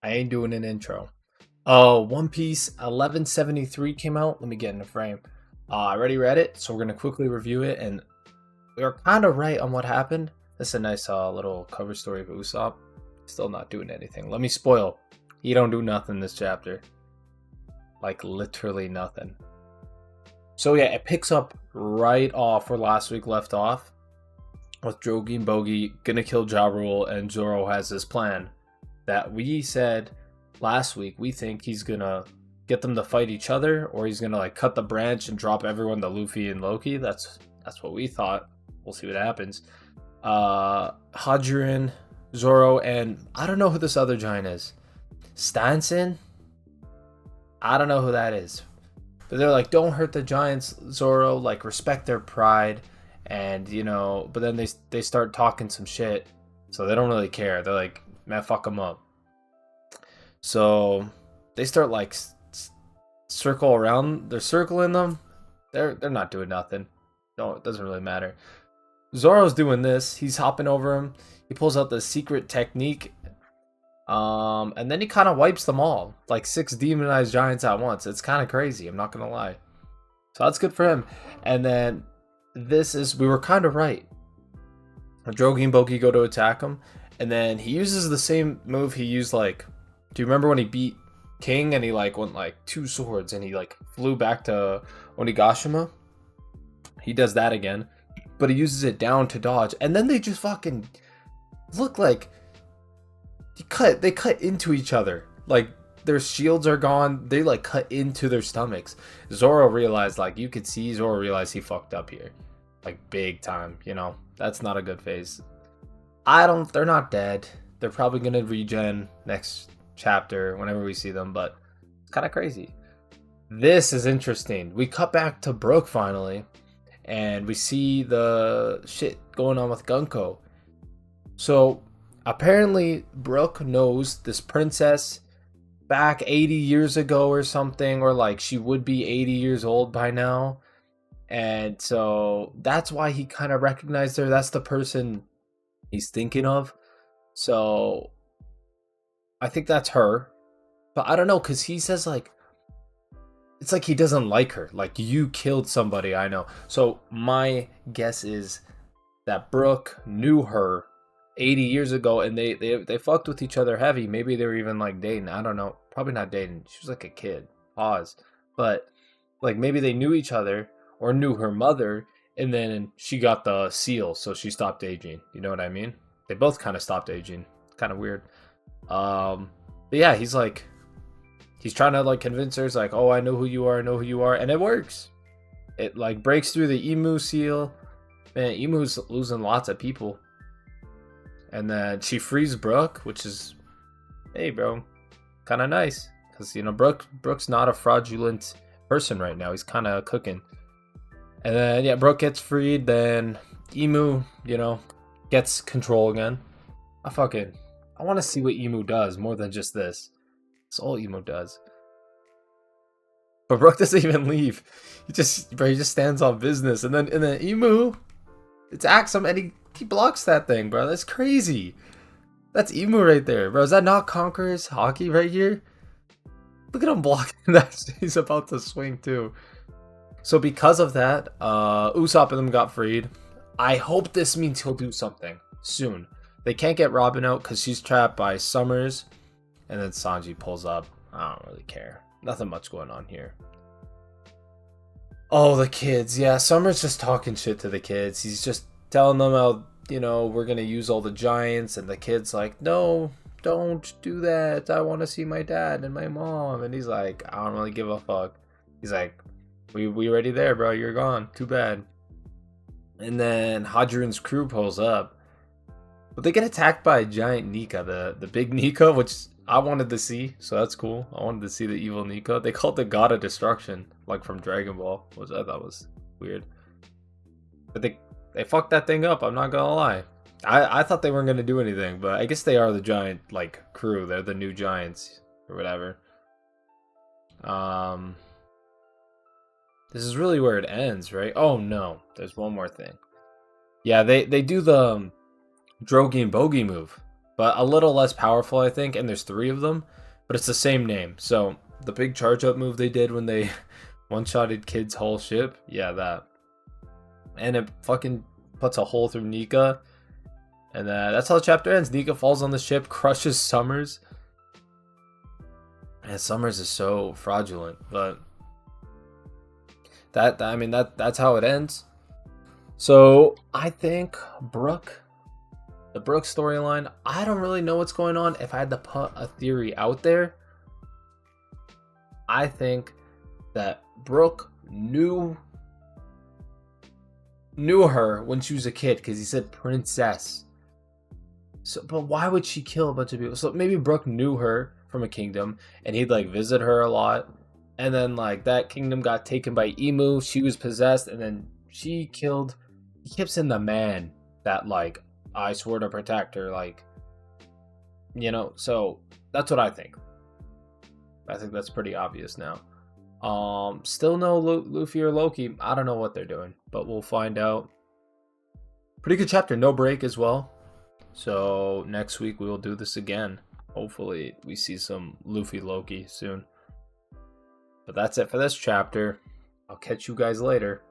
I ain't doing an intro. Oh, One Piece 1173 came out. Let me get in the frame. I already read it, so we're gonna quickly review it, and we were kind of right on what happened. This is a nice little cover story of Usopp. Still not doing anything. Let me spoil. He don't do nothing this chapter. Like literally nothing. So yeah, it picks up right off where last week left off, with Drogi and Bogey gonna kill Ja Rule, and Zoro has his plan that we said last week. We think he's gonna get them to fight each other, or he's gonna like cut the branch and drop everyone to Luffy and Loki. That's what we thought. We'll see what happens. Hadjirin, Zoro, and I don't know who this other giant is. Stanson? I don't know who that is. But they're like, don't hurt the giants, Zoro. Like, respect their pride. And, but then they start talking some shit. So they don't really care. They're like, man, fuck them up. So they start like circle around. They're circling them. They're not doing nothing. No, it doesn't really matter. Zoro's doing this. He's hopping over him. He pulls out the secret technique. And then he kind of wipes them all. Like 6 demonized giants at once. It's kind of crazy. I'm not going to lie. So that's good for him. And then we were kind of right. Drogi and Boki go to attack him. And then he uses the same move he used, like, do you remember when he beat King and he like went like 2 swords and he like flew back to Onigashima? He does that again, but he uses it down to dodge. And then they just fucking look like they cut into each other. Like their shields are gone. They like cut into their stomachs. Zoro realized, like, you could see Zoro realize he fucked up here. Like big time, That's not a good phase. They're not dead. They're probably gonna regen next chapter whenever we see them, but it's kind of crazy. This is interesting. We cut back to Brook finally, and we see the shit going on with Gunko. So apparently Brook knows this princess back 80 years ago or something, or like she would be 80 years old by now. And so that's why he kind of recognized her. That's the person he's thinking of. So I think that's her. But I don't know, because he says like, it's like he doesn't like her. Like, you killed somebody, I know. So my guess is that Brook knew her 80 years ago, and they fucked with each other heavy. Maybe they were even like dating. I don't know. Probably not dating. She was like a kid. Pause. But like maybe they knew each other or knew her mother, and then she got the seal, so she stopped aging. You know what I mean? They both kind of stopped aging. Kind of weird. But yeah, he's trying to like convince her. He's like, oh, I know who you are, and it works. It like breaks through the Emu seal. Man, Emu's losing lots of people. And then she frees Brook, which is, hey bro, kind of nice, because Brook's not a fraudulent person right now. He's kind of cooking. And then yeah, Brook gets freed. Then Emu, gets control again. I want to see what Emu does more than just this. That's all Emu does. But Brook doesn't even leave. He just stands on business. And then Emu attacks him, and he blocks that thing, bro. That's crazy. That's Emu right there, bro. Is that not Conqueror's hockey right here? Look at him blocking that. He's about to swing too. So because of that, Usopp and them got freed. I hope this means he'll do something soon. They can't get Robin out because she's trapped by Summers. And then Sanji pulls up. I don't really care. Nothing much going on here. Oh, the kids. Yeah, Summers just talking shit to the kids. He's just telling them how, we're going to use all the giants. And the kid's like, no, don't do that. I want to see my dad and my mom. And he's like, I don't really give a fuck. He's like, we already there, bro. You're gone. Too bad. And then Hadjirin's crew pulls up. But they get attacked by a giant Nika, the big Nika, which I wanted to see, so that's cool. I wanted to see the evil Nika. They called the God of Destruction, like from Dragon Ball, which I thought was weird. But they fucked that thing up, I'm not gonna lie. I thought they weren't gonna do anything, but I guess they are the giant, like, crew. They're the new giants, or whatever. This is really where it ends, right? Oh no, there's one more thing. Yeah, they do the Drogi and Bogey move. but a little less powerful, I think. And there's 3 of them, but it's the same name. So the big charge up move they did when they one-shotted Kid's whole ship, yeah, that. And it fucking puts a hole through Nika. And that's how the chapter ends. Nika falls on the ship, crushes Summers. And Summers is so fraudulent, but that's how it ends. So I think Brook, the Brook storyline, I don't really know what's going on. If I had to put a theory out there, I think that Brook knew her when she was a kid, because he said princess. So, but why would she kill a bunch of people? So maybe Brook knew her from a kingdom, and he'd like visit her a lot. And then like that kingdom got taken by Emu. She was possessed, and then she killed. He kept saying the man that like I swore to protect her, like, you know. So that's what I think. I think that's pretty obvious now. Still no Luffy or Loki. I don't know what they're doing, but we'll find out. Pretty good chapter, no break as well. So next week we will do this again. Hopefully we see some Luffy Loki soon. But that's it for this chapter. I'll catch you guys later.